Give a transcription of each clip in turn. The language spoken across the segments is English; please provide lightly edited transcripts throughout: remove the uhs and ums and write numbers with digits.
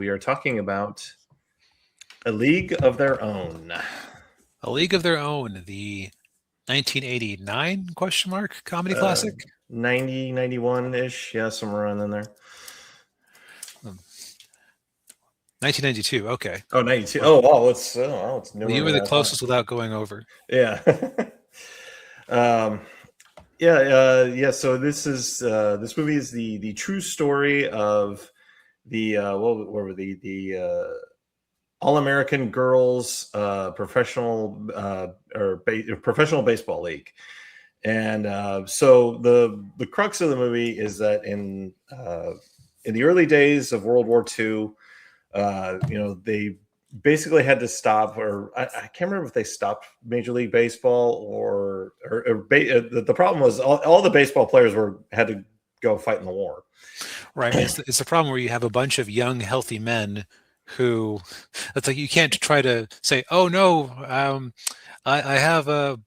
We are talking about A League of Their Own. A League of Their Own, the 1989 question mark comedy classic. 90, 91-ish. Yeah, somewhere around in there. 1992. Okay. Oh, 92. Well, Oh, it's newer you were than the I thought. closest without going over. Yeah. So this movie is the true story of the what were the All-American Girls Professional Professional Baseball League. And so the crux of the movie is that in the early days of World War II, they basically had to stop, or I can't remember if they stopped Major League Baseball the problem was all the baseball players had to go fight in the war. Right. It's the problem where you have a bunch of young, healthy men who, it's like you can't try to say, oh, no, I have a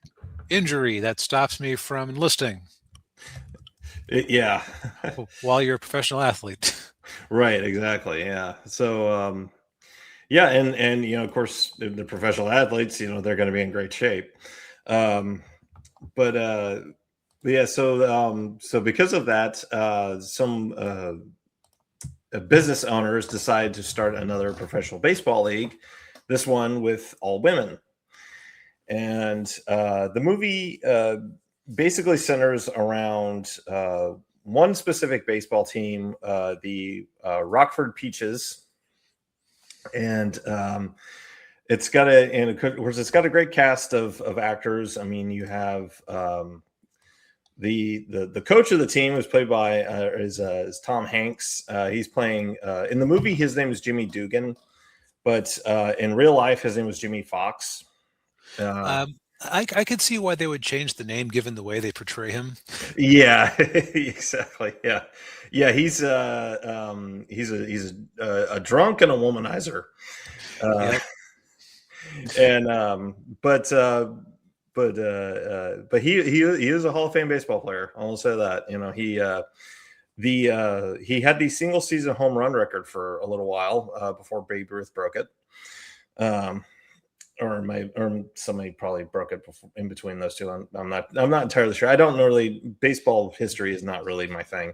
injury that stops me from enlisting. Yeah. While you're a professional athlete. Right, exactly. Yeah. So, and of course, the professional athletes, they're going to be in great shape. So because of that, some business owners decide to start another professional baseball league, this one with all women. And the movie basically centers around one specific baseball team, the Rockford Peaches. And it's got a great cast of actors. I mean, you have the coach of the team is played by is Tom Hanks. He's playing in the movie. His name is Jimmy Dugan, but in real life, his name was Jimmy Fox. I could see why they would change the name given the way they portray him. Yeah, exactly. Yeah. He's a drunk and a womanizer. Yep. But he is a Hall of Fame baseball player. I'll say that. He had the single season home run record for a little while before Babe Ruth broke it. Or somebody probably broke it in between those two. I'm not entirely sure. I don't really. Baseball history is not really my thing.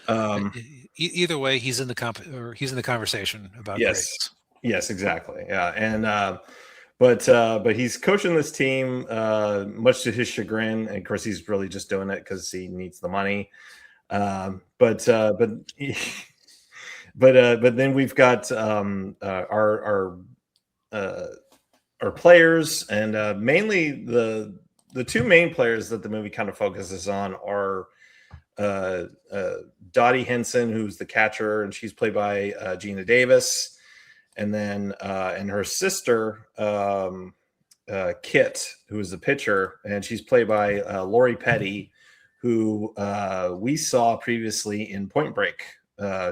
Either way, he's in the conversation about greats. Yes, exactly. Yeah, and but he's coaching this team much to his chagrin, and of course he's really just doing it because he needs the money. But then we've got our players, and mainly the two main players that the movie kind of focuses on are Dottie Henson, who's the catcher, and she's played by Geena Davis, and then and her sister Kit, who is the pitcher, and she's played by Lori Petty, who we saw previously in Point Break.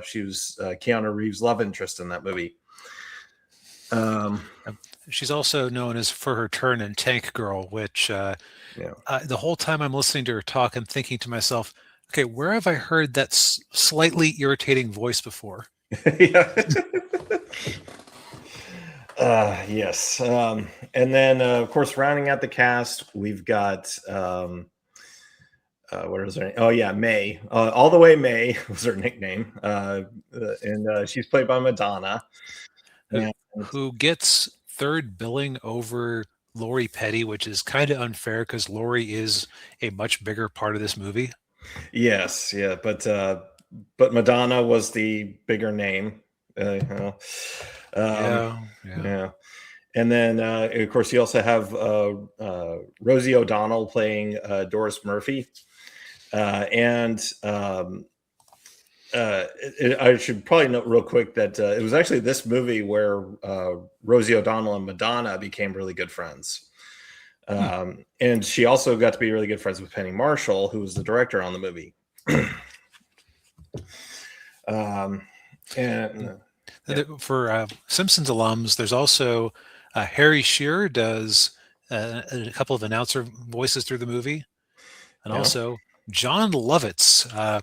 She was Keanu Reeves' love interest in that movie. She's also known as for her turn in Tank Girl, which the whole time I'm listening to her talk, I'm thinking to myself, okay, where have I heard that slightly irritating voice before? Yes. And then, of course, rounding out the cast, we've got what is her name? Oh, yeah, May. All the way May was her nickname. And she's played by Madonna. Who gets third billing over Lori Petty, which is kind of unfair because Lori is a much bigger part of this movie. Yes, yeah, but Madonna was the bigger name. Yeah. And then, of course, you also have Rosie O'Donnell playing Doris Murphy. I should probably note real quick that it was actually this movie where Rosie O'Donnell and Madonna became really good friends. And she also got to be really good friends with Penny Marshall, who was the director on the movie. For Simpsons alums, there's also Harry Shearer does a couple of announcer voices through the movie. And also John Lovitz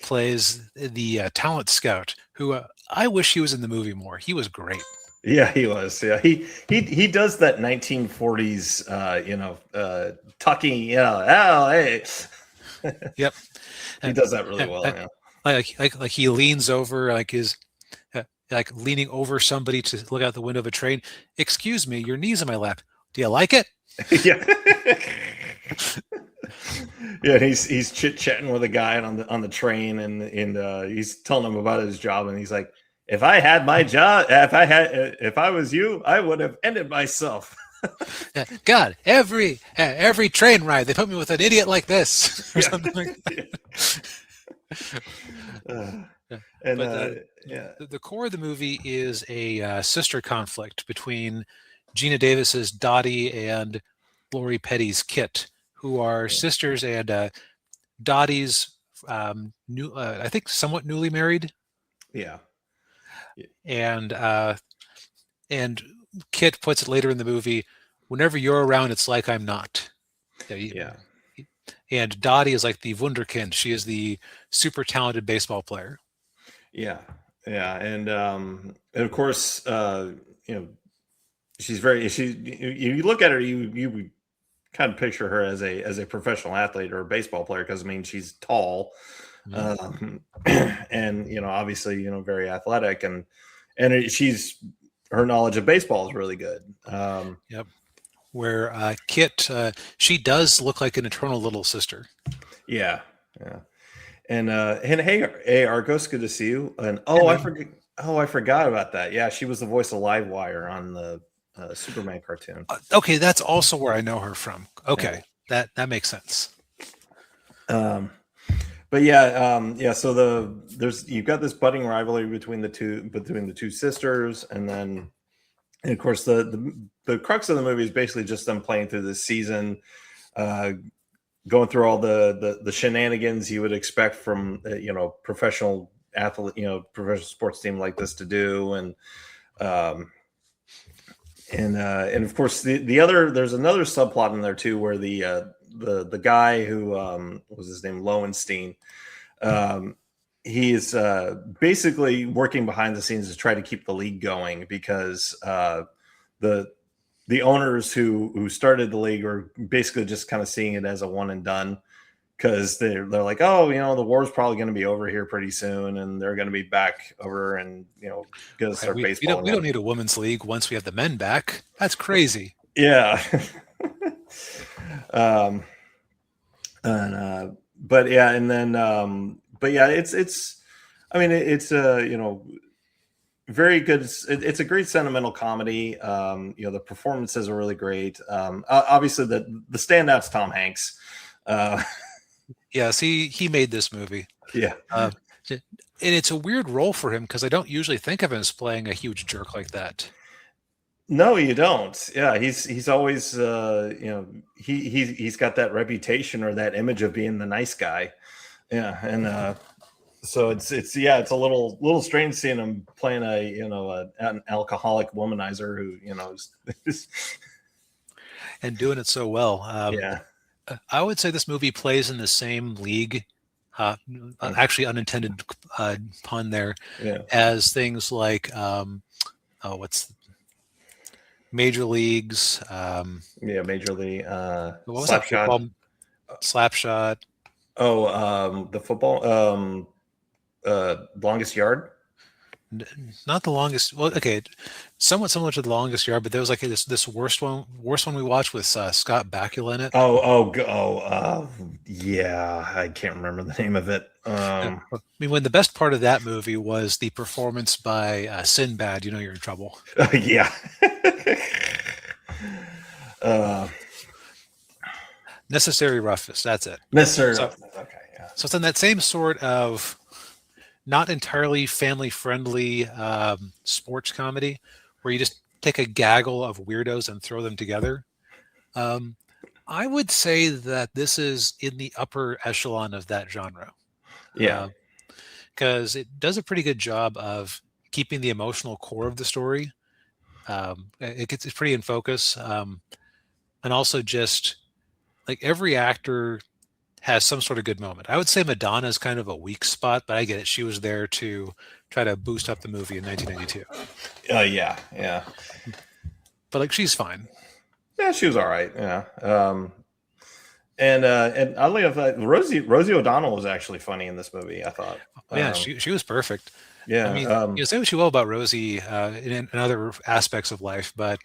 plays the talent scout who I wish he was in the movie more. He was great. Yeah, he was. Yeah, he does that 1940s, tucking. Oh, hey. Yep. He does that really well. Yeah. Like he leans over, like leaning over somebody to look out the window of a train. Excuse me, your knees in my lap. Do you like it? Yeah. Yeah, he's chit chatting with a guy on the train, and he's telling him about his job, and he's like, "If I had my job, if I was you, I would have ended myself." God, every train ride they put me with an idiot like this, or Yeah. something like that. And the core of the movie is a sister conflict between Geena Davis's Dottie and Lori Petty's Kit, who are sisters, and Dottie's I think somewhat newly married, yeah. and Kit puts it later in the movie, whenever you're around, it's like I'm not. Yeah. And Dottie is like the wunderkind. She is the super talented baseball player. Yeah. Yeah. And of course, she's very, you look at her, you kind of picture her as a professional athlete or a baseball player, because I mean, she's tall, and obviously, very athletic, and she's, her knowledge of baseball is really good. Yep. Where Kit, she does look like an eternal little sister. Yeah. Yeah. And hey Argos, good to see you. And I forgot about that. Yeah, she was the voice of Livewire on the Superman cartoon. Okay, that's also where I know her from. Okay, that makes sense. But yeah. So you've got this budding rivalry between the two sisters, and then, and of course, the crux of the movie is basically just them playing through this season, going through all the shenanigans you would expect from professional athlete, professional sports team like this to do, and of course there's another subplot in there too, where the guy who was his name, Lowenstein, he is basically working behind the scenes to try to keep the league going, because the owners who started the league are basically just kind of seeing it as a one and done, because they're like, oh, the war's probably going to be over here pretty soon, and they're going to be back over, and going to start baseball. We don't need a women's league once we have the men back. That's crazy. Yeah. It's I mean, it's very good. It's a great sentimental comedy. The performances are really great. Obviously the standout's Tom Hanks. Yes, he made this movie. Yeah. And it's a weird role for him, because I don't usually think of him as playing a huge jerk like that. No, you don't. Yeah, he's always he's got that reputation or that image of being the nice guy. Yeah, and so it's a little strange seeing him playing an alcoholic womanizer who is and doing it so well. Yeah. I would say this movie plays in the same league, actually unintended pun there, as things like what's Major Leagues. Major League. What was that football? Slapshot. Oh, the football. Longest Yard. Not the longest. Well, okay, somewhat similar to the Longest Yard, but there was like this worst one we watched with Scott Bakula in it. Yeah, I can't remember the name of it. I mean, when the best part of that movie was the performance by Sinbad, you're in trouble. Yeah. Necessary Roughness. That's it. Necessary Roughness. Okay, yeah. So it's in that same sort of not entirely family-friendly sports comedy, where you just take a gaggle of weirdos and throw them together. I would say that this is in the upper echelon of that genre. Yeah. Because it does a pretty good job of keeping the emotional core of the story. It's pretty in focus. And also just like every actor has some sort of good moment. I would say Madonna is kind of a weak spot, but I get it. She was there to try to boost up the movie in 1992. Yeah. But like, she's fine. Yeah, she was all right. Yeah. And oddly enough, Rosie O'Donnell was actually funny in this movie, I thought. Yeah, she was perfect. Yeah. I mean, say what you will about Rosie in other aspects of life, but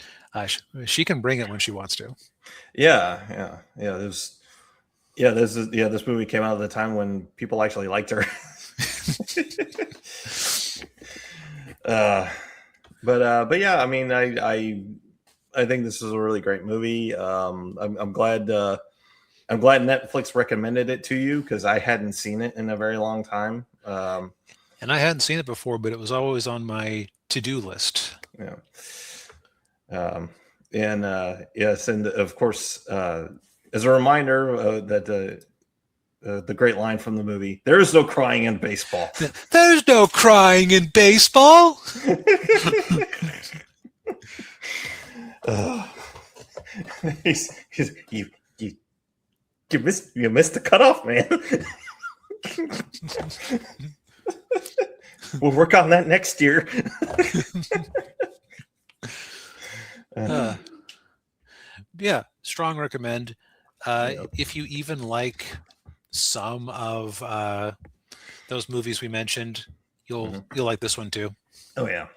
she can bring it when she wants to. Yeah. This movie came out at the time when people actually liked her. But yeah, I mean, I think this is a really great movie. I'm glad Netflix recommended it to you, because I hadn't seen it in a very long time. And I hadn't seen it before, but it was always on my to-do list. Yeah. Yes, and of course, as a reminder that the great line from the movie, "There is no crying in baseball." There's no crying in baseball. You missed the cutoff, man. We'll work on that next year. Yeah, strong recommend. If you even like some of those movies we mentioned, you'll like this one too. Oh yeah.